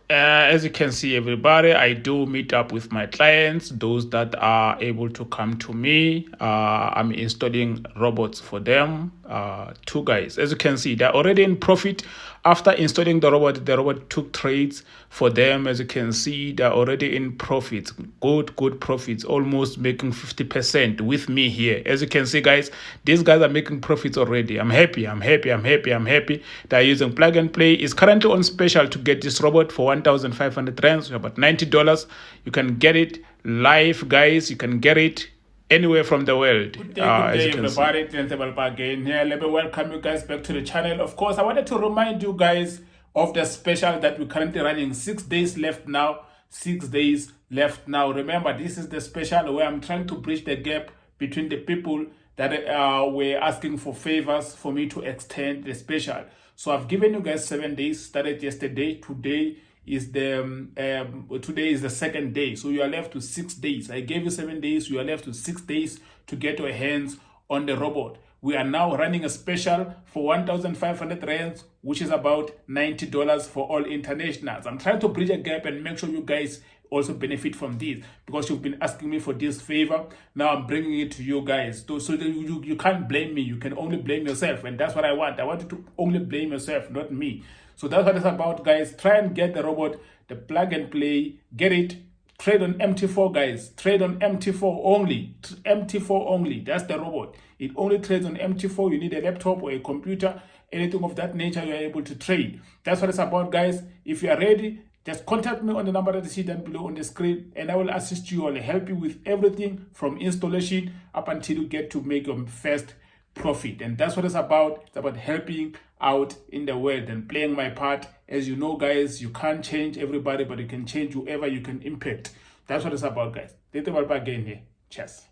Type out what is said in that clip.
As you can see, everybody, I do meet up with my clients, those that are able to come to me. I'm installing robots for them. Two guys, as you can see, they're already in profit. After installing the robot took trades for them. As you can see, they're already in profits, good profits, almost making 50% with me here. As you can see, guys, these guys are making profits already. I'm happy. They're using plug and play. It's currently on special to get this robot for 1,500 rands, about $90. You can get it live, guys. You can get it anywhere from the world. Good day, everybody. Again here. Let me welcome you guys back to the channel. Of course, I wanted to remind you guys of the special that we're currently running. 6 days left now. 6 days left now. Remember, this is the special where I'm trying to bridge the gap between the people that were asking for favors for me to extend the special. So I've given you guys 7 days. Started yesterday. Today is the second day, so you are left to 6 days. I gave you 7 days, you are left to 6 days to get your hands on the robot. We are now running a special for 1,500 rands, which is about $90 for all internationals. I'm trying to bridge a gap and make sure you guys also benefit from this, because you've been asking me for this favor. Now I'm bringing it to you guys, so you can't blame me. You can only blame yourself, and that's what I want. I want you to only blame yourself, not me. So that's what it's about, guys. Try and get the robot, the plug and play, get it. Trade on MT4, guys. Trade on MT4 only. MT4 only. That's the robot. It only trades on MT4. You need a laptop or a computer, anything of that nature, you are able to trade. That's what it's about, guys. If you are ready, just contact me on the number that you see down below on the screen, and I will assist you. I'll help you with everything from installation up until you get to make your first profit. And that's what it's about. It's about helping out in the world and playing my part. As you know, guys, you can't change everybody, but you can change whoever you can impact. That's what it's about, guys. Again here. Cheers.